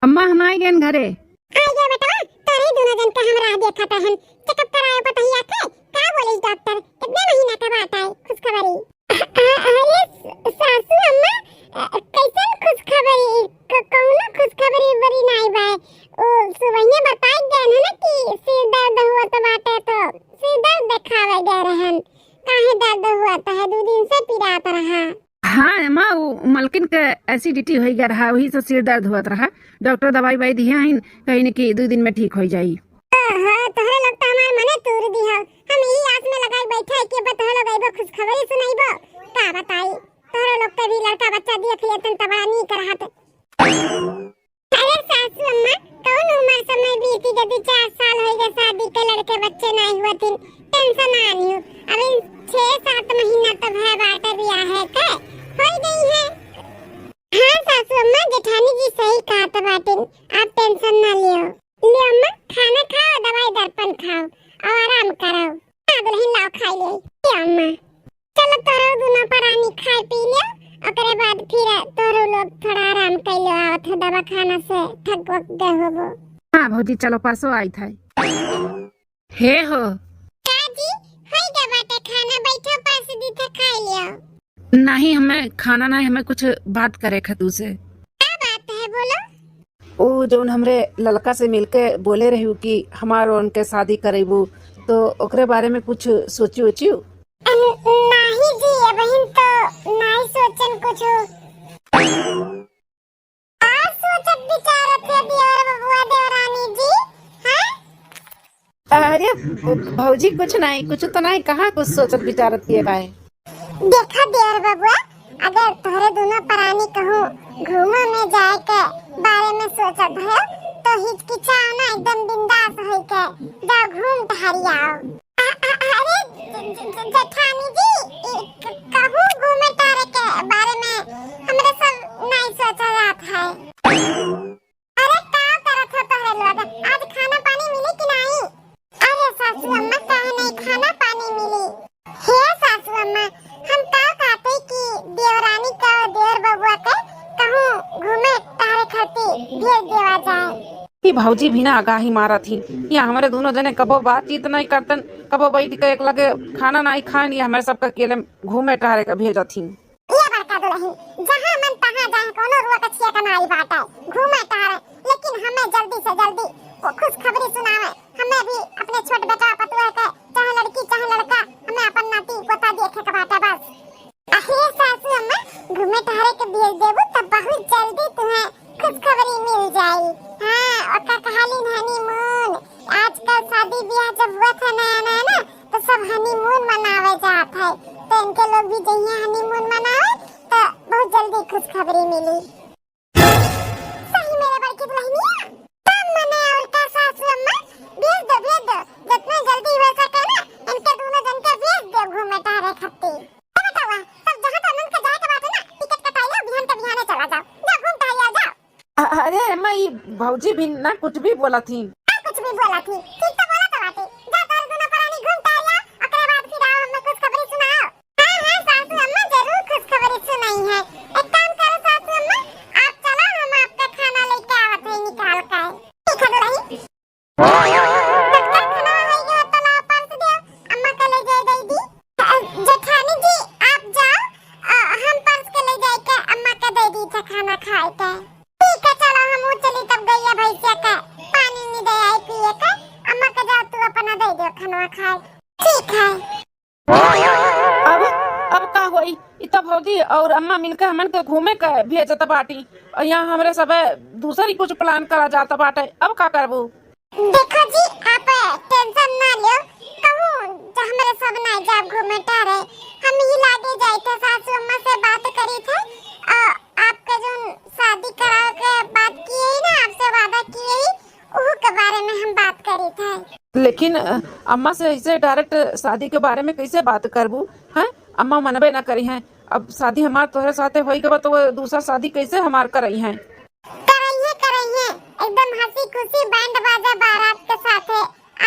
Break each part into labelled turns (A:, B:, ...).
A: अम्मा हम आए गए घरे।
B: आ गया बेटा। तोरे दोनों जन का हमरा देखा तहन चेकअप कराए बताइया थे का बोले डॉक्टर कितने महीना का बात है खुशखबरी। अरे सासू अम्मा कैसन खुशखबरी कौनो खुशखबरी बड़ी नहीं बा। ओ सुबह बताई गए ना कि सिर दर्द हुआ तो बाटे तो सिर दर्द दिखावे गए रहन काहे दर्द हुआ तो है 2 दिन से पीड़ात रहा।
A: हाँ अम्मा वो मलकिन के एसिडिटी हो गया रहा वही से सिर दर्द हुआ रहा। डॉक्टर दवाई वाई दिया है कहीं न कि 2 दिन में ठीक हो जाई।
B: हां तोहरे लोग तो हमार मने तूर दी हो। हम ई आस में लगाई बैठा है कि बतह लोग आइबो खुशखबरी सुनाइबो का बताई। तोहरे लोग के भी लड़का बच्चा देख लेतन त बड़ा नी करहत। अरे सासू अम्मा कौन उम्र समय बीती गई 4 साल हो गए शादी के लड़के बच्चे नहीं हुए थे टेंशन आनी हो। अभी 6-7 महीना तो है बाटे बियाह है के हो गई है। हां सासू अम्मा जेठानी जी सही कहा तो बाटे आप टेंशन ना लियो। ले अम्मा खाना खाओ दवाई दर्पण खाओ और आराम करो। दुल्हन लाओ खाई ले अम्मा। चलो तोरो दोनों परानी खाई पी लियो ओकरे बाद फिर तोरो लोग थोड़ा आराम कर लो आवत है दवा खाना से थक वक गए होबो।
A: हाँ भौजी चलो पासो आई था हे हो
B: काजी होई गया बाटे खाना बैठो पास दी थे खाई लियो।
A: नहीं हमें खाना नहीं हमें कुछ बात करे खतू से।
B: क्या बात है बोलो।
A: ओ जो हमरे लड़का से मिलके बोले रही कि हमार और उनके शादी करेबू तो ओकरे बारे में कुछ सोची उची
B: नहीं जी बहन तो नहीं सोचन कुछ और सोचत विचारत है दियोर बबुआ देवरानी जी। हां
A: अरे भौजी कुछ नहीं कुछ तो नहीं कहाँ कुछ सोचत विचारत किए बाय।
B: देखा दियोर बबुआ अगर तोहरे दोनों परानी कहूँ घूमो में जाए के बारे में सोचत है तो हिचकिचाओ ना एकदम बिंदास होई के जाओ घूम टहरी आओ। अरे जेठानी जी कहूँ घूमे टहरे के बारे में हमरे सब नहीं सोचा जात है। अरे का करत हो तोहरे लोग आज खाना पानी मिली कि नहीं। अरे सासू अम्मा काहे नहीं खाना पानी मिली। हे सासू अम्मा हम का कहते कि देवरानी का देवर बबुआ के कहूँ घूमे टहरे खातिर भेज देवा जाए।
A: ये भौजी भी ना आगाही मारा थी या हमारे दोनों जने कबो बातचीत नहीं करतन कबो बैठ के एक लगे खाना नहीं खान या हमारे सबका अकेले घूमे टहरे का भेजा थी।
B: ये बड़का दुल्हन जहाँ मन तहाँ जाए कोनो रुआ कछिया का नाई बात है घूमे टहरे लेकिन हमें जल्दी से जल्दी खुशखबरी सुनावे। हमें भी अपने छोटे बेटा पतुआ के चाहे लड़की चाहे लड़का हमें अपन नाती पोता देखे का बात है बस। अहे सासू अम्मा घूमे टहरे के भेज देबू तब बहुत जल्दी तुम्हें खुशखबरी मिल जाएगी। हाँ और का कहाली हनीमून आजकल शादी ब्याह जब हुआ था नया नया ना तो सब हनीमून मनावे जात है तो इनके लोग भी जहिया हनीमून मनावे तो बहुत जल्दी खुशखबरी मिली। सही मेरे बड़की दुल्हनिया तब मने और का सासू अम्मा भेज दो जितना जल्दी हो सके ना इनके दोनों जन के भेज दो घूमे टहरे खातिर। बतावा सब जहां तक मन के जाए के बात है ना टिकट कटाई लो बिहान के बिहाने चला जाओ जाओ घूम टहल आ जाओ।
A: अरे अम्मा ये भौजी भी ना कुछ भी बोला थी।
B: कुछ भी बोला थी ठीक तो बोला तो बाटे जा तार दोनों परानी घूम टहल आ ओकरे बाद फिर आओ हमें खुशखबरी सुनाओ। हां सासू अम्मा जरूर खुशखबरी सुनाई है। एक काम करो सासू अम्मा आप चलो हम आपका खाना लेके आवत है निकाल के। ठीक है दुल्हन डॉक्टर खाना है जो तो ला पास दे अम्मा के ले जाए दे दी। जेठानी जी आप जाओ हम पर्स के ले जाए के अम्मा के दे दी था खाना खाए के। ठीक है चलो हम चली तब गैया भैंसिया का पानी नहीं दे आई पिए का अम्मा के जाओ तू अपना दे दो खाना खाए। ठीक है
A: अब का होई इतना भौजी और अम्मा मिलकर हमन के घूमे का भेजत बाटी और यहाँ हमरे सब दूसरी कुछ प्लान करा जाता बाटे अब का करबू।
B: देखो जी आप टेंशन ना लो कहूँ जो हमारे सब ना जब घूमे टहरे हम ही लागे जाए थे सासू अम्मा से बात करी थे और आपके जो शादी कराओ के बात किए ही ना आपसे वादा किए ही उह के बारे में हम बात करी थे।
A: लेकिन अम्मा से ऐसे डायरेक्ट शादी के बारे में कैसे बात करबू हैं अम्मा मनबे ना करी हैं। अब शादी हमार तोहरे साथे होई के तो दूसरा शादी कैसे हमार करई हैं।
B: कराइए एकदम हंसी खुशी बैंड बाजा बारात के साथ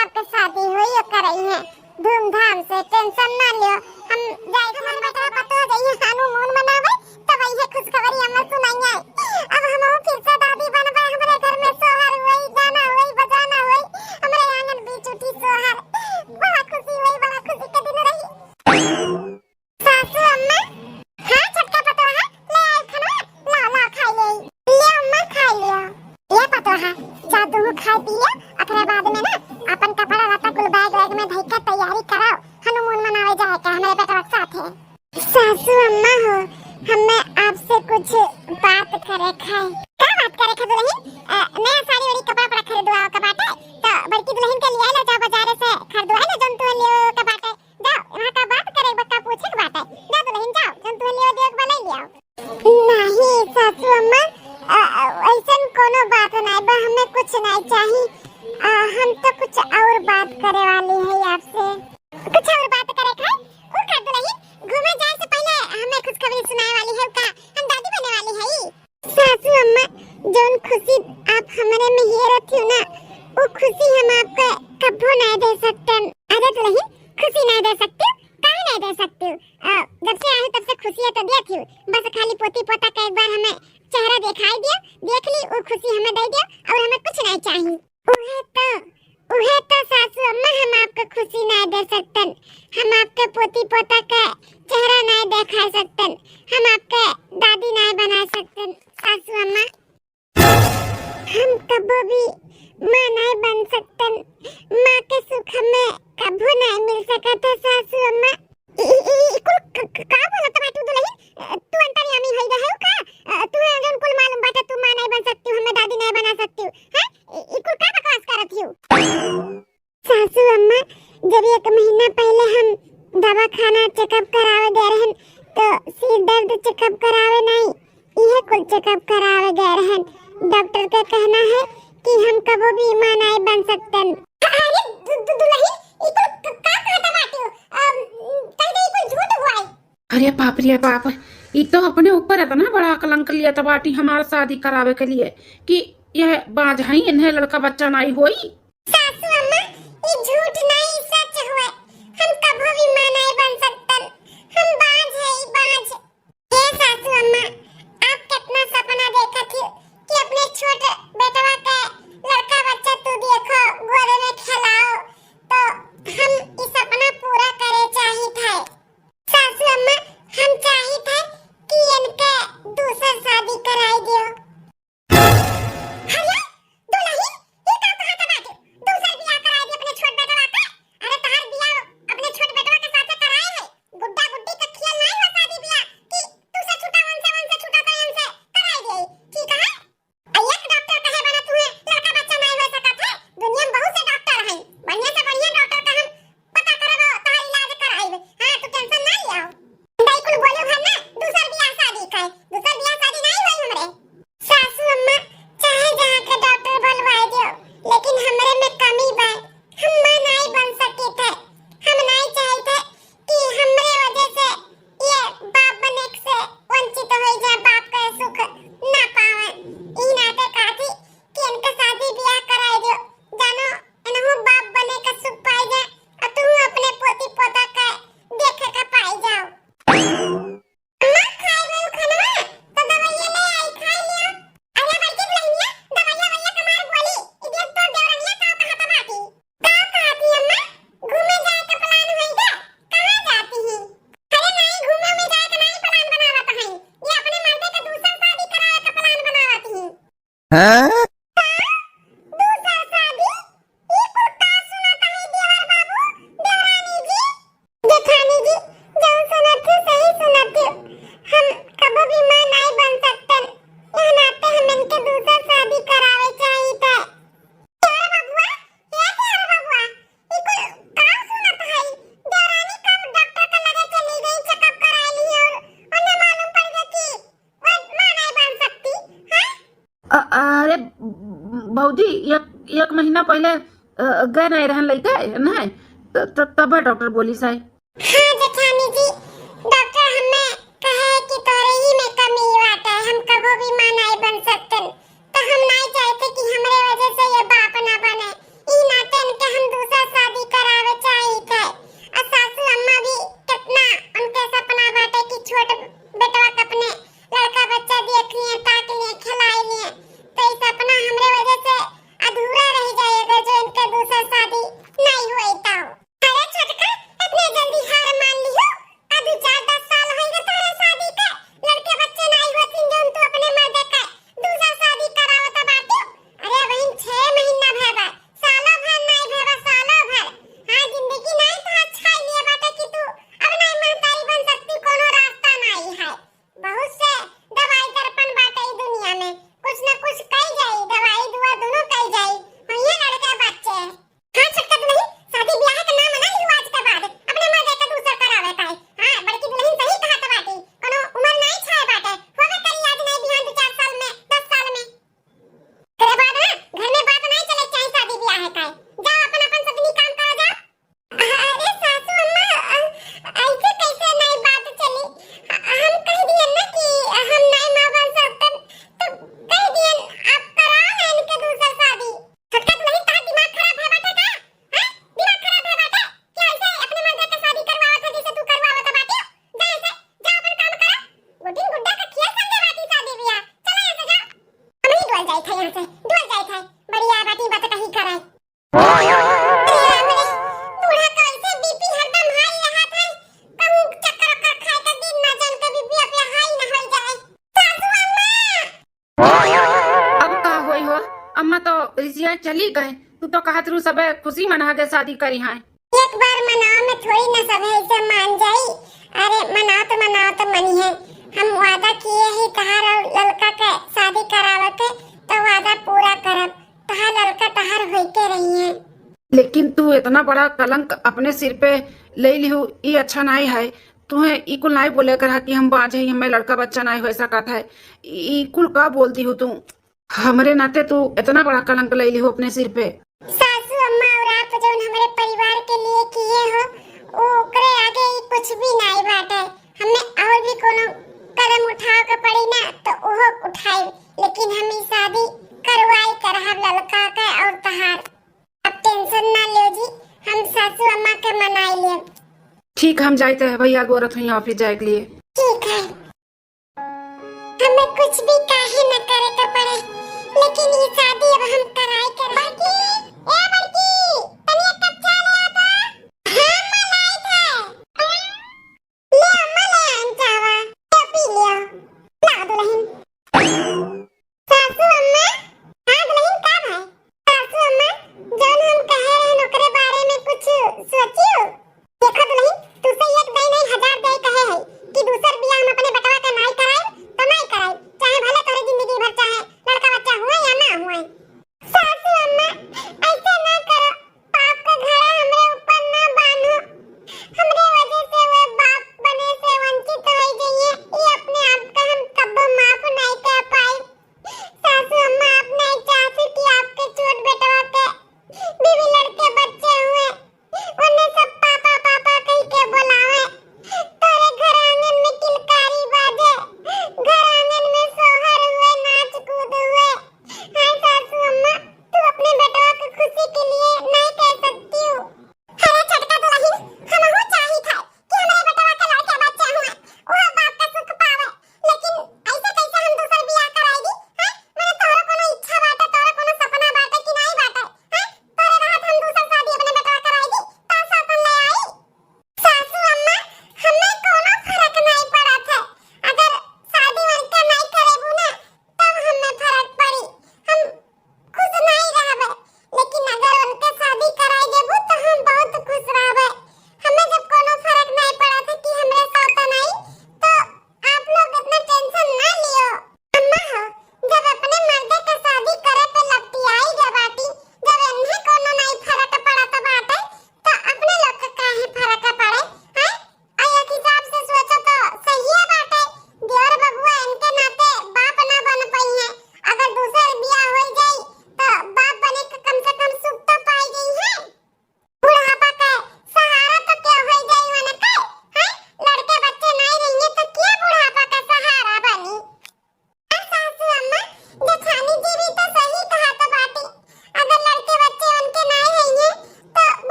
B: आपके शादी हुई और कराइए धूमधाम से टेंशन ना लियो। हम जाए घर बैठा पतो जाइए हनीमून मनावे तब ये खुशखबरी हमें सुनाइए। अब हम फिर से दादी बनबे हमरे घर तुम खाए पी लिया, अकरे बाद में ना अपन कपड़ा लता कुल बैग वैग में धई के तैयारी कराओ, हनुमान मनावे जाए का हमारे बेटा के साथ है। सासू अम्मा हो, हमें आपसे कुछ बात करे खाए। क्या बात करे खे दुल्हन? नया साड़ी वाड़ी कपड़ा पड़ा खरीदवाओ का बाटे, तो बड़की दुल्हन के लिए ले जाओ बाजार से खरीदवाए ना जन तू लियो का बाटे। जाओ वहां का बात करे बक्का पूछे के बाटे, जा दुल्हन जाओ जन तू लियो देख बना लियो। नहीं सासू अम्मा, ऐसन कोनो बात नहीं बा, हमें कुछ नहीं चाहिए। हम तो कुछ और बात करे वाली है आपसे। कुछ और बात करे खाए ओ का दुल्हन? घूमे जाए से पहले हमें खुशखबरी सुनाए वाली है का, हम दादी बने वाली है। सासू अम्मा, जोन खुशी आप हमारे में ये रखी हो ना, वो खुशी हम आपको कभी नहीं दे सकते। अरे दुल्हन, खुशी नहीं दे सकती, काहे नहीं दे सकती? जब से आई तब से खुशी तो दी थी, बस खाली पोती पोता का एक बार हमें चेहरा दिखाई दिया, देख ली, वो खुशी हमें दे दिया और हमें कुछ नहीं चाहिए। उहे तो सासू अम्मा, हम आपको खुशी नहीं दे सकते, हम आपके पोती पोता का चेहरा नहीं दिखा सकते, हम आपके दादी नहीं बना सकते सासू अम्मा। हम कभी भी माँ नहीं बन सकते, माँ के सुख हमें कभी नहीं मिल सकता सासू अम्मा। का बोला तो बाटू दुल्हन? तू अंतर्यामी होई गए हो का? तू जन कुल मालूम बाटे तू माँ नहीं बन सकती, हमें दादी नहीं बना सकती है। इकुल का बकवास करत हो सासू अम्मा? जब 1 महीना पहले हम दवाखाना चेकअप करावे गए रहन, तो सिर दर्द चेकअप करावे नहीं, यह कुल चेकअप करावे गए रहन। डॉक्टर का कहना है कि हम कभी भी माँ नहीं बन सकते। अरे दुल्हन, इकुल का कहता बाटू? कहीं इकुल झूठ हुआ है।
A: अरे बाप रे बाप, ये तो अपने ऊपर इतना बड़ा कलंक लिया था बाटी हमारा शादी करावे के लिए कि यह बाज है, इन्हें लड़का बच्चा नहीं होई।
B: सासू अम्मा, ये झूठ नहीं सच हुआ, हम कभी भी मां नहीं बन सकते, हम बाज है बाज। ये सासू अम्मा, आप कितना सपना देखा थी कि अपने छोटे बेटवा का लड़का बच्चा तू देखो गोद में खिलाओ, तो हम ये सपना पूरा करे चाहिए था सासू अम्मा। हम चाहिए था कि इनका दूसरा शादी कराई दियो। हेलो दुल्हन, ये का कहा था बात? दूसरा बियाह कराई दी अपने छोट बेटवा का? अरे तहार बियाह अपने छोट बेटवा के साथ कराए है, गुड्डा गुड्डी का खेल नहीं हो शादी बियाह कि तू से छूटा वन से छूटा तो हमसे कराई दे, ठीक है? एक डॉक्टर कहे बना तू लड़का बच्चा नहीं हो सकत है, दुनिया में बहुत से डॉक्टर हैं, बढ़िया से बढ़िया डॉक्टर का हम पता करबो, तहार इलाज कराइबे। हां तू टेंशन ना लियो, दाई कुल बोलो है ना दूसरा बियाह शादी का, दूसरा बियाह शादी नहीं होई हमरे। सासू अम्मा, चाहे जहां के डॉक्टर बुलवाए दियो, लेकिन हमरे में कमी बा, हम मां नहीं बन सके थे, हम नहीं चाहते कि हमरे वजह से ये बाप बने से वंचित हो जाए, बाप का सुख ना पावे। ई नाते कहती कि इनका शादी बियाह कराई दियो, जानो इनहु बाप बने का सुख पाई जाए और तू अपने पोती पोता का देखे का पाई जाओ। अम्मा खाए गए खाना तो दवाइयां ले आई खा लियो। अरे बल्कि दुल्हनिया दवाइयां वैया कमार बोली इधर तो देवरनिया का कहा था बाटी का कहती अम्मा? घूमे जाए का प्लान है क्या? कहां जाती है? अरे नहीं घूमे में जाए का नहीं प्लान बनावत है, ये अपने मर्दे का दूसरा शादी करावे का प्लान बनावत है। हां दूसरा शादी? ये कुत्ता सुनाता है देवर बाबू, देवरानी जी, जेठानी जी, जो सुनाते सही सुनाते। हम कभी भी मां नहीं बन सकते, यह नाते हम इनके दूसरा शादी करावे चाहिए था। अरे बाबूआ, अरे बाबूआ, ये कोई काम सुनाता है? देवरानी कब डॉक्टर का लगे चली गई, चेकअप करा ली और उन्हें मालूम पड़ गया कि वो मां नहीं बन सकती है।
A: अरे भौजी, एक महीना पहले गए नहीं रहन लइका नहीं, तब डॉक्टर बोली साई।
B: हाँ जेठानी जी, डॉक्टर हमें कहे कि तोरे ही में कमी बात है, हम कभी भी मां नहीं बन सकते, तो हम नहीं चाहते कि हमारे वजह से ये बाप ना बने, ई नाते इनके हम दूसरा शादी करावे चाहिए थे। और सासू अम्मा भी कितना उनके सपना बाटे कि छोट बेटवा का अपने लड़का बच्चा देख लिए, ताक लिए, खिलाई लिए, तो ये सपना हमरे वजह से अधूरा रह जाएगा जो इनके दूसरा शादी नहीं हुई तो। अरे छोटका, इतने जल्दी जाए थे यहाँ से डोल जाए थे बढ़िया बाटी बात कहीं कराए अरे राम रे बूढ़ा कैसे बीपी हरदम हाई रहा था कहूं चक्कर कर खाए का दिन ना जान के बीपी अपने हाई ना हो जाए सासू अम्मा
A: अब का होई हो अम्मा तो रिसिया चली गए तू तो कहत रू सब खुशी मना के शादी करी है
B: एक बार मनाओ में थोड़ी ना सब ऐसे मान जाई अरे मनाओ तो मनी है हम वादा किए ही तहार और लड़का के शादी करावे के तो वादा पूरा करब तहार लड़का तहार होई के रही है
A: लेकिन तू इतना बड़ा कलंक अपने सिर पे ले लिहू ये अच्छा नहीं है तुम्हें ई कुल नहीं बोले कर कि हम बाज है हमें लड़का बच्चा नहीं हो सकता है ई कुल का बोलती हूँ तू हमरे नाते तू इतना बड़ा कलंक ले लिहू अपने सिर पे
B: सासू अम्मा और आप जो हमारे परिवार के लिए किए हो ओकरे आगे ई कुछ भी नहीं बाटे हमें और भी कोनो कदम उठाव के पड़ी ना तो ओहो उठाई लेकिन हम ई शादी करवाई करहब लड़का के और तहार अब टेंशन ना लो जी हम सासू अम्मा के मनाई ले
A: ठीक हम जाते हैं भैया गोरत हुई ऑफिस जाए के लिए
B: ठीक है हमें कुछ भी काहे न करे के पड़े लेकिन ये शादी अब हम कराई कर बड़की ए बड़की तनी एक कप चाय ले आता हां मलाई थे ले अम्मा ले अंचावा तो पी लियो ला दुल्हन सासू अम्मा हां दुल्हन का भाई सासू अम्मा जौन हम कहे रहे ओकरे बारे में कुछ सोचियो देखो दुल्हन तुसे एक दई नहीं हजार दई कहे है कि दूसर बियाह हम अपने बटवा के नहीं कराई तो नहीं कराई चाहे भले तोरे जिंदगी भर चाहे लड़का बच्चा हुए या ना हुए सास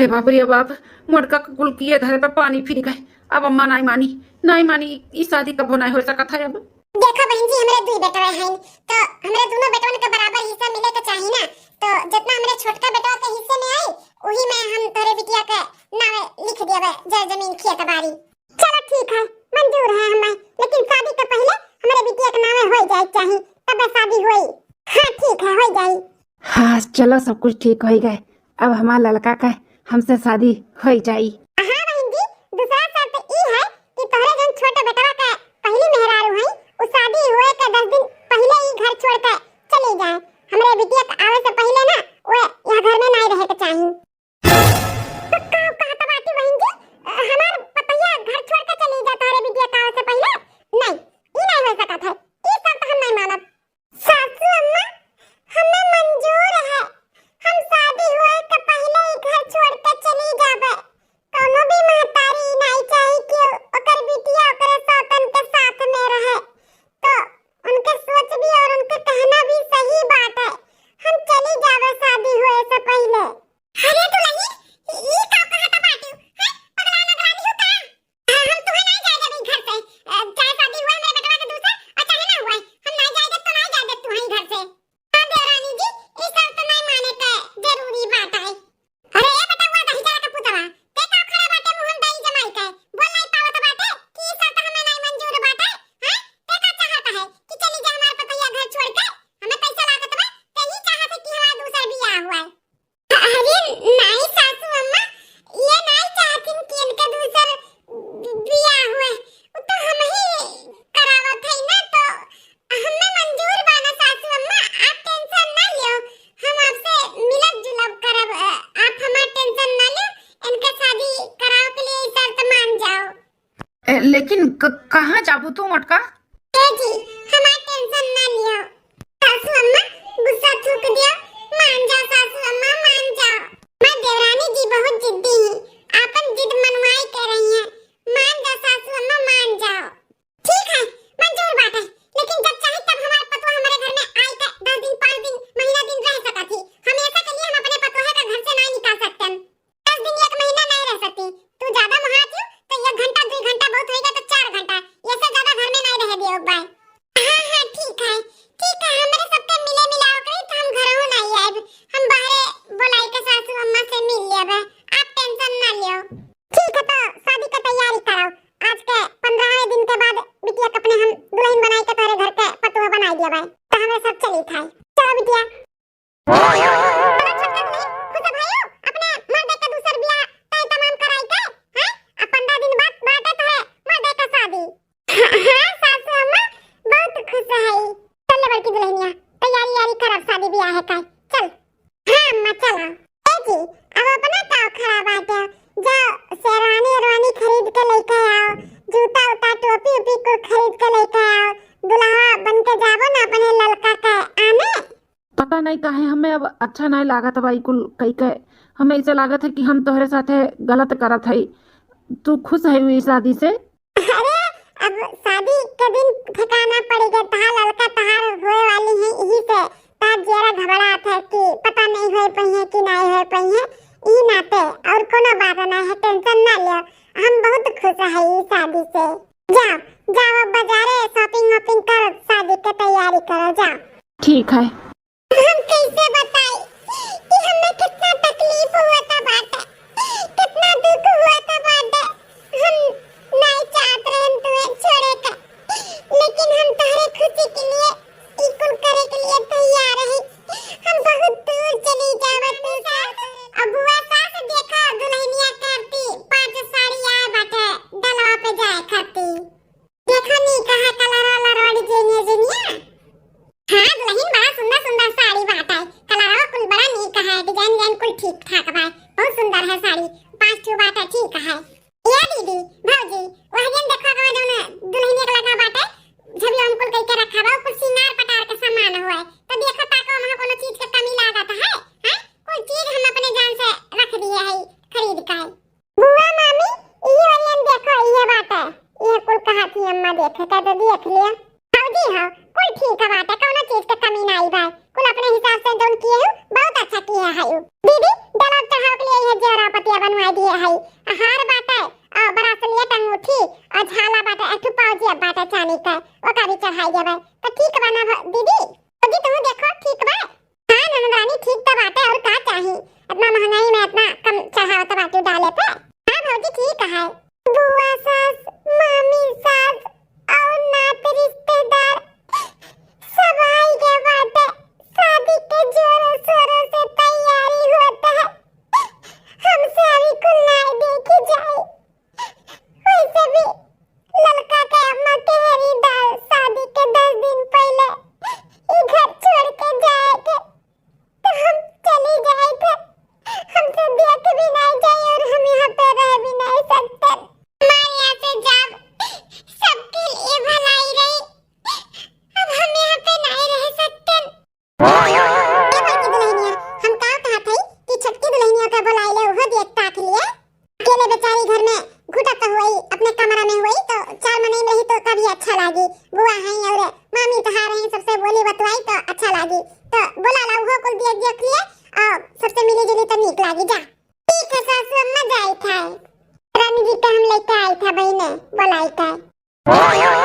A: अरे बाप रे बाप, मोटका के कुल किए धरे पे पानी फिर गए। अब अम्मा नहीं मानी, नहीं मानी, ई शादी कबो नहीं हो सकत है अब।
B: देखो बहन जी, हमरे दुई बेटवा हैं तो हमरे दोनों बेटवन के बराबर हिस्सा मिले के चाहिए ना। तो जितना हमरे छोटका बेटवा के हिस्से में आई वही में हम तोरे बिटिया के नावे लिख देबे, जय जमीन खेत बाड़ी। चलो ठीक है, मंजूर है हमें, लेकिन शादी के पहले हमरे बिटिया के नावे हो जाए चाहिए, तब शादी होई। हां ठीक है, हो जाई।
A: हाँ चलो, सब कुछ ठीक हो गए। अब हमारा लड़का का हमसे शादी हो जाई।
B: हां बहन जी, दूसरा शर्त ई है कि तोरे जन छोटे बेटवा के पहली मेहरारू है, उस शादी हुए के 10 दिन पहले ही घर छोड़ के चली जाए। हमरे बिटिया के आवे से पहले ना वो यहाँ घर में नहीं रहे के चाहिए। तो कहा तो बात बहन जी, हमार पतैया घर छोड़ के चली जा तोरे बिटिया के आवे से पहले? नहीं, ई नहीं हो सकत है, ई शर्त हम नहीं मानब। सासू अम्मा, हमें मंजूर है, हम शादी हुए के पहले ही घर छोड़ के चली जाबे। कोनो भी महतारी नहीं चाही कि ओकर बिटिया ओकरे सौतन के साथ में रहे। तो उनके सोच भी और उनके कहना भी सही बात है, हम चली जावे शादी हुए से पहले। अरे दुल्हन, ई का कहता बाटू है? पगला नगरानी हो का? हम तुम्हें नहीं जाए देबे घर से, चाहे शादी हुए मेरे बेटवा के दूसर और चाहे ना हुए, हम नहीं जाए दे तो नहीं जाए दे तुम्हारी घर से। हां देवरानी जी, ई शर्त नहीं माने के जरूरी बात है। अरे ए बेटा, हुआ दही जरा का पुतवा ते का खड़ा बाटे मुंह दही जमाई के, बोल नहीं पावत बाटे कि ई शर्त हमें नहीं मंजूर बाटे। हैं ते का चाहता है कि चली जा हमार पतैया घर छोड़ के? हमें कैसा लागत बा? ते ही चाहत है कि हमारा दूसर बियाह हुआ है। अरे नहीं सासू अम्मा, ये नहीं चाहती कि इनके दूसर बियाह हुए, वो तो हम ही करावत है ना, तो हमें मंजूर बा ना सासू अम्मा, आप टेंशन ना लियो, हम आपसे मिलत जुलब करब, आप हमार टेंशन ना लियो, इनके शादी कराव के लिए शर्त मान जाओ।
A: लेकिन कहाँ जाबू तू मोटका?
B: ए जी, हमार टेंशन ना लियो सासू अम्मा, गुस्सा थूक दियो, मान जाओ सासू अम्मा, मान जाओ। मैं देवरानी जी बहुत जिद्दी हैं, आपन जिद मनवाई कर रही हैं, मान जाओ सासू अम्मा, मान जाओ। ठीक है, मंजूर बात है, लेकिन जब चाहे तब हमार पतवा हमारे घर में आई के 10 दिन 5 दिन महीना दिन रह सकत थी। हमेशा के लिए हम अपने पतोहे का घर से नहीं निकाल सकते। 10 दिन 1 महीना नहीं रह सकती। तू ज्यादा महात हो तो 1 घंटा 2 घंटा बहुत होएगा तो 4 घंटा, ये से ज्यादा घर में नहीं रह दियो बाय। हां हां ठीक है, ठीक है, हमरे सबके मिले मिलाओ करी तो हम घरहु नहीं आएब, हम बाहरे बुलाई के सासू अम्मा से मिल लेबे, आप टेंशन ना लियो। ठीक है, तो शादी का तैयारी कराओ, आज के 15वें दिन के बाद बिटिया के अपने हम दुल्हन बनाई के तोरे घर के पतोहा बनाई देबे, तो हमें सब चली थाई। चलो बिटिया। चलो छोटका दुल्हन, खुश भाइयों, अपने मर्दे के दूसर बियाह तय तमाम कराई के, हैं? अब 15 दिन बाद बाटे तोरे मर्दे का शादी। हां सासू अम्मा, बहुत खुश है। चल बड़की दुल्हनिया, तैयारी यारी करब शादी ब्याह का, चल। हां अम्मा चलो। ए जी, अब अपना का खड़ा बाटे, जाओ शेरवानी अरवानी खरीद के लेके आओ, जूता उता टोपी उपी को खरीद के लेके आओ, दुल्हा बन के जाबो ना अपने लड़का के आने।
A: पता नहीं काहे हमें अब अच्छा नहीं लागत भाई कुल कई के। हमें ऐसा लागत है कि हम तोहरे साथे गलत करत है। तू खुश है हुई शादी से?
B: अरे अब शादी के दिन ठिकाना पड़ेगा, तहार लड़का तहार होए वाली है, यही से तार जरा घबरात है कि पता नहीं होए पई है कि नहीं होए पई है, ई नाते और कोनो बात ना है, टेंशन ना लियो, हम बहुत खुश है ई शादी से। जाओ जाओ अब बाजारे शॉपिंग वॉपिंग कर, शादी की तैयारी करो, जाओ।
A: ठीक है।
B: हम कैसे बताएं कि हमें कितना तकलीफ हुआ था बाटे, कितना दुख हुआ था बाटे, हम नहीं चाहते हैं तुम्हें छोड़े का, लेकिन हम तुम्हारे खुशी के लिए इकुल करे के लिए तैयार हैं। हम बहुत दूर चली जावत अब बुआ सास देखा दुल्हनिया करती 5 साड़ी आए बाटे डलवा पे जाए खाती, देखो नहीं कहा कलर वाला रोड जेनिया जेनिया। हां दुल्हन बड़ा सुंदर सुंदर साड़ी बाटे, कलरवा कुल बड़ा नीक है, डिजाइन डिजाइन कुल ठीक ठाक बा, बहुत सुंदर है साड़ी, 5 ठो बाटे ठीक है। या दीदी भौजी वह जन देखो का जौन दुल्हनिया के लगा बाटे जब हम कुल कह के रखा बा, कुछ सिंगार पटार के सामान हुआ है, तो देखो ताको वहां कोनो चीज के कमी लागत है, हैं? कोई चीज हम अपने जान से रख दिए है खरीद के। बुआ मामी ये वाली देखो ये बाटे, ये कुल कहा थी अम्मा देखे तो देख लिया। भौजी हो कुल ठीक है बाटे, कोनो चीज के कमी नहीं बा, कुल अपने हिसाब से जोन किए हो बहुत अच्छा किए है यू दीदी डलर चढ़ाव के लिए ये जेवरा पतिया बनवा दिए है हार बाटे और ब्रासलेट अंगूठी और झाला बाटे एक पाउजी बाटे चांदी का ओका भी चढ़ाई देबे तो ठीक बना दीदी दीदी तुम देखो ठीक बा हां ननरानी ठीक तो बाटे और का चाहिए इतना महंगाई में इतना कम चढ़ाव तो बाटे डाले पे हां भौजी ठीक है बुआ सास मामी सास और नात रिश्तेदार सब आई के बाटे शादी के जोरों शोरों से तैयारी होता है हमसे अभी कुल नहीं देखी जाए वैसे भी लड़का के अम्मा के हरीदार शादी के 10 दिन पहले ये घर छोड़ के जाएंगे तो हम चली जाए थे हमसे देख भी नहीं जाए और हम यहाँ पे रह भी नहीं सकते हमारे यहाँ से जब सबके लिए भलाई रही अब हम यहाँ पे नहीं रह सकते बड़की दुल्हनिया हम कहा थे कि छोटकी दुल्हनिया का बुलाई ले वो देखता के लिए अकेले बेचारी घर में घुटक हुई अपने कमरा में हुई तो 4 महीने में रही तो कभी अच्छा लगी बुआ है और मामी तो हार हैं सबसे बोली बतवाई तो अच्छा लगी तो बोला ला वो कुल देख लिए और सबसे मिली जुली तो नीक लगी जा ठीक है सासू अम्मा जाई था रानी जी का हम लेके आई था बहने बुलाई था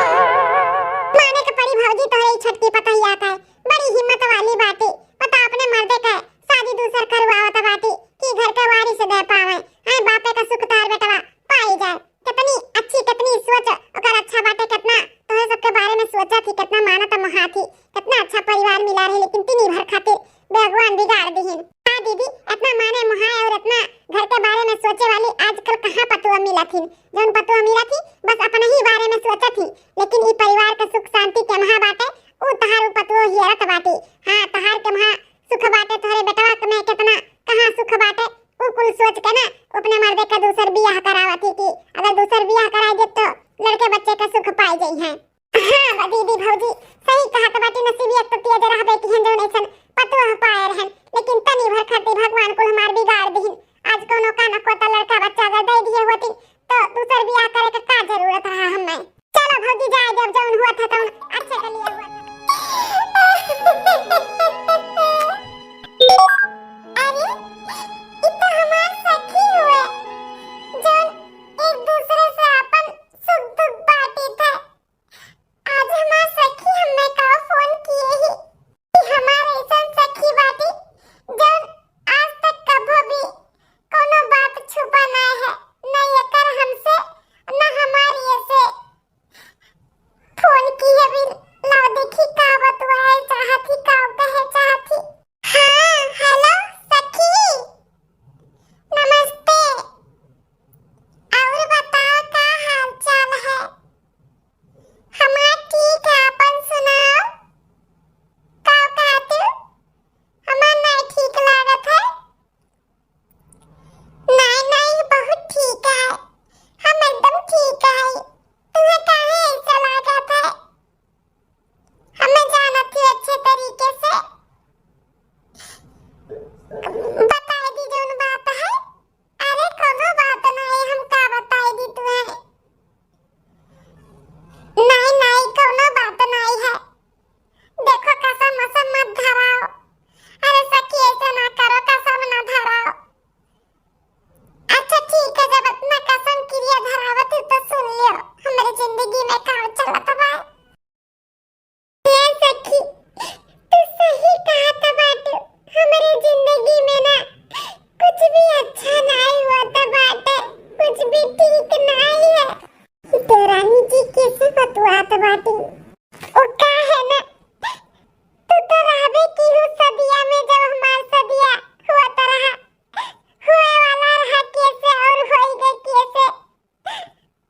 B: माने के परी भौजी तो है छटकी पता ही आता है बड़ी हिम्मत वाली बातें पता अपने मर्दे का शादी दूसर करवावत बातें कि घर के वारिस दे पावे हां बापे का सुख तार बेटवा पाई जाए कितनी अच्छी कितनी सोच ओकर अच्छा बाटे कितना तोहे सबके बारे में सोचा थी कितना मानत महा थी कितना अच्छा परिवार मिला रहे लेकिन तिनी भर खातिर भगवान बिगाड़ दीहिन हां दीदी इतना माने महा और इतना घर के बारे में सोचे वाली आजकल कहां पतुआ मिला थी जोन पतुआ मिला थी बस अपने ही बारे में सोचा थी लेकिन ई परिवार के सुख शांति के महा बाटे उ तहार पतुआ हियरत बाटे हां तहार के महा सुख बाटे तोहरे बेटवा में कितना कहां सुख बाटे उ कुल सोच के ना अपने मर्दे का दूसर बियाह करावती कि अगर दूसर बियाह करा दे तो लड़के बच्चे का सुख पाई जाई है हां दीदी भौजी सही कहा तो बाटी नसीबियत तो तेज रहबे कि हम जौन ऐसन पतो पाए रहन लेकिन तनी भर खातिर भगवान को हमार बिगाड़ दीन आज कोनो का न कोता लड़का बच्चा अगर दे दिए होती तो दूसर बियाह करे के का जरूरत रहा हमें चलो भौजी जाए जब जौन हुआ था तौन अच्छे के लिए हुआ अरे ये तो हमार सखी हुए जौन एक दूसरे से अपन सुख दुख बांटी थे आज हमार सखी हमें का फोन किए ही कि हमारे ऐसा सखी बाटी जौन आज तक कभो भी कोनो बात छुपा ना है न ये कर हमसे न हमारी ऐसे फोन की है भी ला देखी का बतवाए चाहती का कहे चाहती हाँ हेलो सखी नमस्ते और बताओ का हाल चाल है हमारा ठीक है अपन सुनाओ का कहते हमारा नहीं ठीक लागत है नहीं नहीं बहुत ठीक है हम एकदम ठीक है तुम्हें काहे ऐसा लागत है हमें जाना थी अच्छे तरीके से बताई दी जोन बात है अरे कोनो बात नहीं हम का बताई दी तुम्हें नहीं नहीं कोनो बात नहीं है देखो कसम मसम मत धराओ अरे सखी ऐसा ना करो कसम ना धराओ अच्छा ठीक है जब इतना कसम क्रिया धरावत है तो सुन लियो हमारी जिंदगी में का चलत बा ये सखी तू सही कहा था बात हमारी जिंदगी में ना कुछ भी अच्छा नहीं हुआ था बात कुछ भी ठीक नहीं है तो रानी जी कैसे बतवात बाटी ओ का है ना तू तो रहबे की हो सदिया में जब हमार सदिया हुआ तो रहा हुए वाला रहा कैसे और होई गई कैसे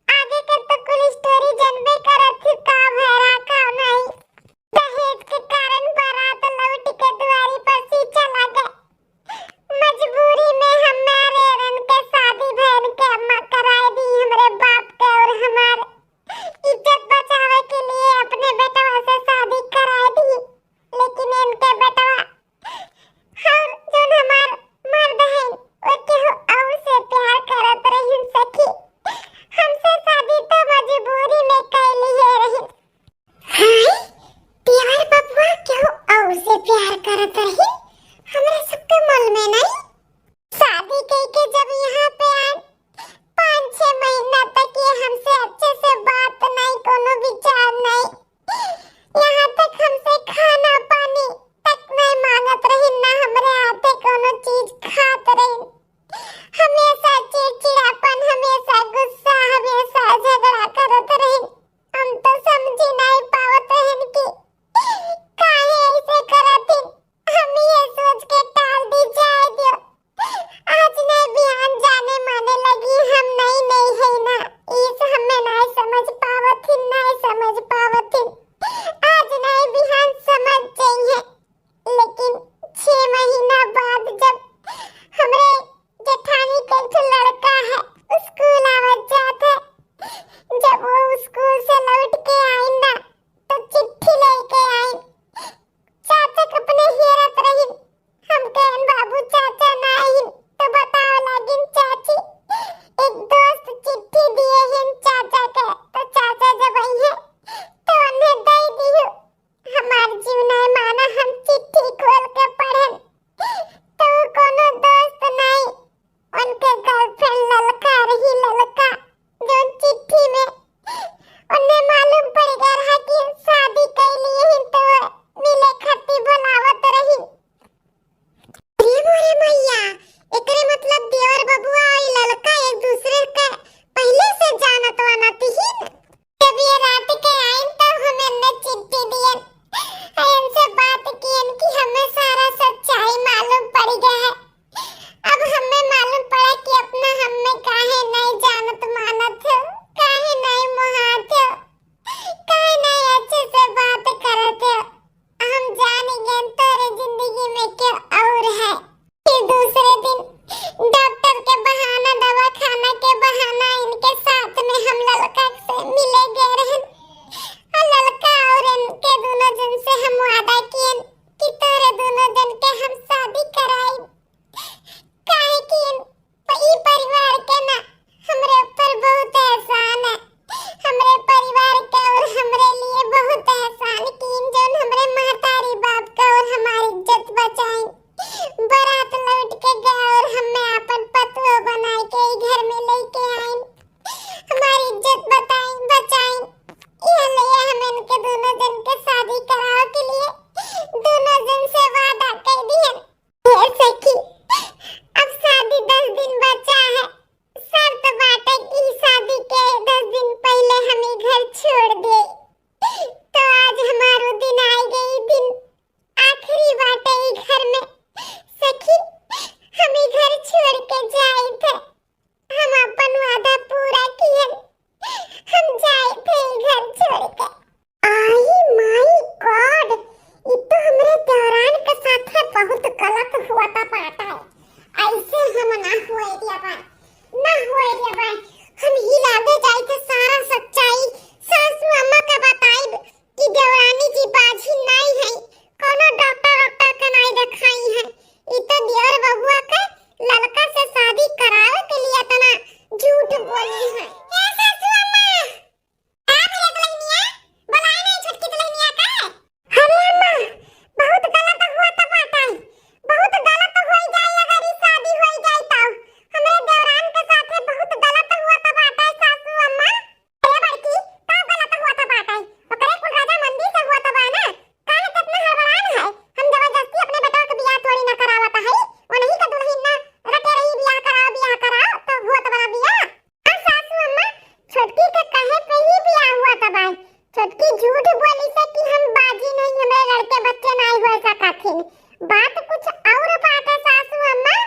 B: आगे के तो कुल स्टोरी जानबे करत थी का भरा का नहीं दहेज के कारण बारात लौट के दुआरी पर सी चला गए मजबूरी में हमारे रन के शादी बहन के अम्मा कराए दी हमरे बाप के और हमारे इज्जत बचावे के लिए छोटकी झूठ बोली से कि हम बाजी नहीं, हमरे लड़के बच्चे नहीं हो सकथिन। बात कुछ और बात है सासू अम्मा।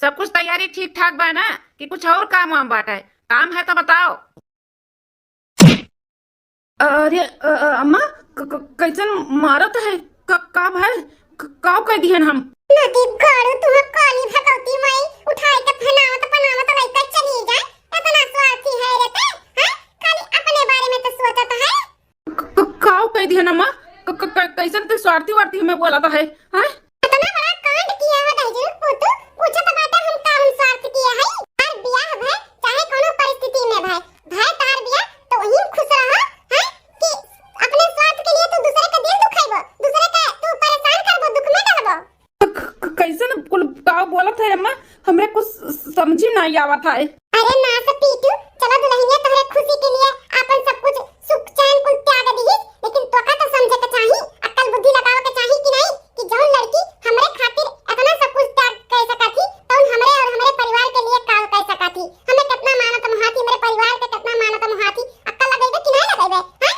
A: सब कुछ तैयारी ठीक ठाक बा ना कि कुछ और काम वाम बाटा है? काम है तो बताओ। अरे अम्मा कैसन मारत है? काम है काव कह दिहन हम
B: नदी गाड़ू तुम्हें काली भगवती माई उठाए के फनावत पनावत लइका चली जाए। इतना स्वार्थी है रे ते, हैं? खाली अपने बारे में तो सोचत है।
A: काव कह दिहन अम्मा? कैसन ते स्वार्थी वार्थी हमें बोला था है? हैं?
B: इतना बड़ा कांड किया है दाइजू पुतु, पूछत बाटा हम का हम स्वार्थ किया है। हर बियाह भाई चाहे कोनो परिस्थिति में भाई तार बियाह तो वही खुश रहो, हैं? कि अपने स्वार्थ के लिए तू दूसरे का दिल दुखाइबो, दूसरे का तू परेशान करबो, दुख में डालबो।
A: कैसन कुल काव बोलत है अम्मा? हमरे कुछ समझी नहीं आवत है।
B: अरे ना से पीटू, चलो दुल्हनिया तोहरे खुशी के लिए अपन सब कुछ सुख चैन कुल त्याग दीही, लेकिन तोका तो समझे के चाही, अक्ल बुद्धि लगावे के चाही कि नहीं कि जौन लड़की हमरे खातिर इतना सब कुछ त्याग कर सकती तौन हमरे और हमरे परिवार के लिए का कर सकती। हमें कितना मानत महाती, हमरे परिवार के कितना मानत महाती, अक्ल लगेबे कि नहीं लगेबे, हैं?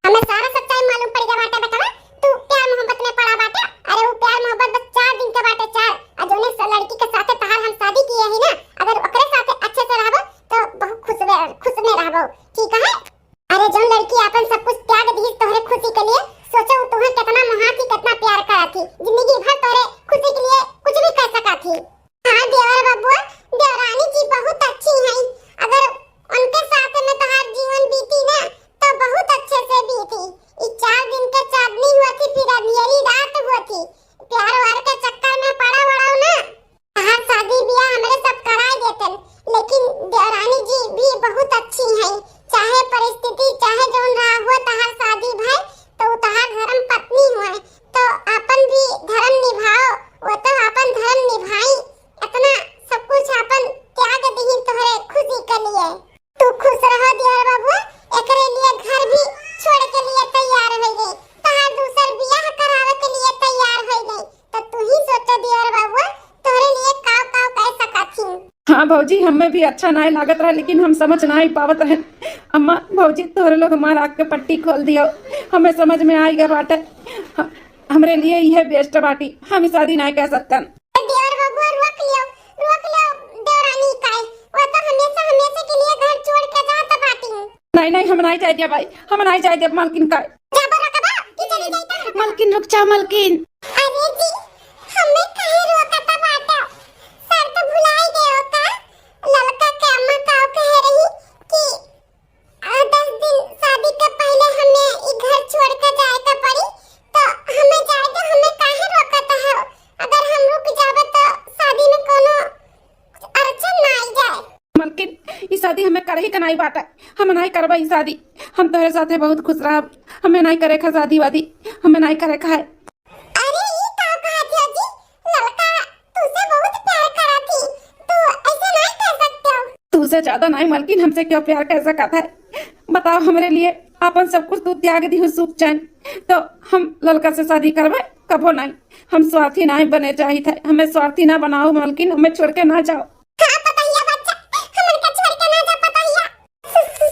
B: हमें सारा सच्चाई मालूम पड़ गया बाटे बेटा। तू प्यार मोहब्बत में पड़ा बाटे। अरे वो प्यार मोहब्बत बस 4 दिन के बाटे, 4 और जोने लड़की के साथे तहार हम शादी किए ही ना, अगर ओकरे साथे अच्छे से रहबो तो बहुत खुश में रहबो, ठीक है? अरे जो लड़की अपन सब कुछ त्याग दी तोहरे खुशी के लिए, सोचो तुम्हें कितना महाती कितना प्यार कराती, जिंदगी भर तोहरे खुशी के लिए कुछ भी कर सकाती। हां देवर बाबू, देवरानी जी बहुत अच्छी हैं, अगर उनके साथ में तोहार जीवन बीती ना तो बहुत अच्छे से बीती। ये 4 दिन के चांदनी होती फिर अंधेरी रात होती, प्यार वार के चक्कर में पड़ा वड़ाओ ना तोहार शादी ब्याह हमरे सब कराए देते, लेकिन देवरानी जी भी बहुत अच्छी हैं, चाहे
A: भौजी हमें भी अच्छा नहीं लागत रहा, लेकिन हम समझ नहीं पावत रहे। अम्मा भौजी तोहरे लोग हमारा आँख के पट्टी खोल दियो, हमें समझ में आई गया बाटे। हमरे लिए यह बेस्ट बाटी, हम शादी नहीं कह सकते।
B: देवर बाबू रोक लियो देवरानी काय, वो तो हमेशा हमेशा के लिए घर छोड़ के जाता बाटी।
A: नहीं नहीं, हम नहीं चाहिए भाई, हम नहीं चाहिए मालकिन का।
B: जाबो रखबा कि चली जाइता।
A: मालकिन रुक जा मालकिन।
B: अरे जी हमें काहे रोकता बाटा, सर तो भुलाई गए हो का। लड़का के अम्मा का कह रही कि 10 दिन शादी के पहले हमें ई घर छोड़ के जाए का पड़ी, तो हमें जाए तो हमें काहे रोकता है। अगर हम रुक जाबे तो शादी में कोनो अड़चन ना आई जाए।
A: मालकिन ये शादी हमें करे ही कनाई बाटा, हम नहीं करबा ई शादी। हम तोहरे साथे बहुत खुश रह, हमें नहीं करे खा शादी वादी, हमें नहीं करे खा है।
B: अरे ये का कहत हो जी, लड़का तुझसे बहुत प्यार करा थी, तू ऐसे नहीं कर सकते हो।
A: तुझसे ज्यादा नहीं मालकिन, हमसे क्यों प्यार कर सकता है। बताओ हमरे लिए अपन सब कुछ तू त्याग दी हो, सुख चैन, तो हम लड़का से शादी करबे कबो नहीं। हम स्वार्थी नहीं बने चाहिए थे, हमें स्वार्थी ना बनाओ मालकिन, हमें छोड़ के ना जाओ।
B: हाँ पतैया बच्चा, हमन का छोड़ के ना जा पतैया।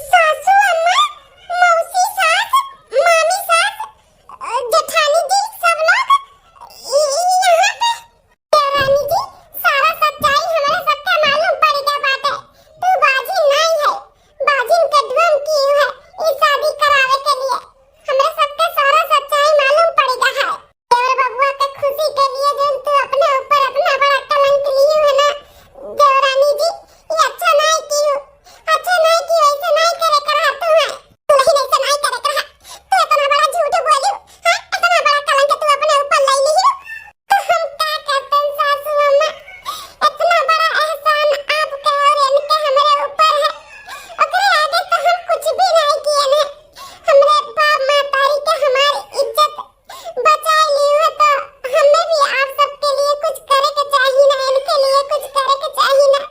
B: सासू अम्मा, मौसी सास, मामी सास, जेठानी जी सब लोग यहाँ पे। देवरानी जी सारा सच्चाई हमारे सबका मालूम पड़ गया बाटे। तू बाजिन नहीं है, बाजिन के ढोंग की है ये शादी करावे के लिए। हमें सबके सारा सच्चाई मालूम पड़ गया है। देवर बबुआ के खुशी के लिए जो तू अपने ऊपर अपना बड़ा कलंक लिए है ना देवरानी जी, ये अच्छा नहीं की हो, अच्छा नहीं की, ऐसे नहीं करे करा तू है, तू नहीं ऐसे नहीं करे करा। तू इतना बड़ा झूठ बोली, हां इतना बड़ा कलंक तू अपने ऊपर ले ली हो, तो हम क्या करते हैं सासू अम्मा। इतना बड़ा एहसान आपके और इनके हमारे ऊपर है, ओकरे आगे तो हम कुछ भी नहीं किए ने। हमरे बाप मातारी के हमारी इज्जत बचाई ली हो, तो हमें भी आप सबके लिए कुछ करे के चाहिए ना, इनके लिए कुछ करे के चाहिए ना।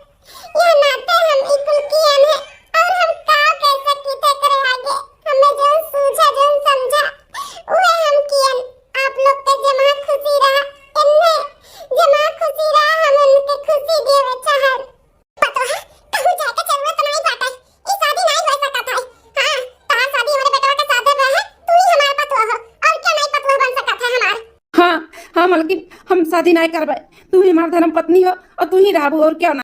B: यह नाते हम इकुल किए हैं, और हम का कैसे कीते करे आगे। हमें जो सूझा जो समझा वह हम किए। आप लोग के जमा खुशी रहा, इनने जमा खुशी रहा, हम उनके खुशी देवे चाहन। पता है कहूं जाके जरूरत नहीं बाटे, ये शादी नहीं हो सकता है। हां तार शादी हमारे बेटवा के साथ में है, तू ही हमारा पतवा हो, और क्या नहीं पतवा बन सकता है हमारा।
A: हाँ हाँ मालकिन, हम शादी नहीं करबे, तू ही हमार धर्म पत्नी हो और तू ही रहबू, और क्या ना।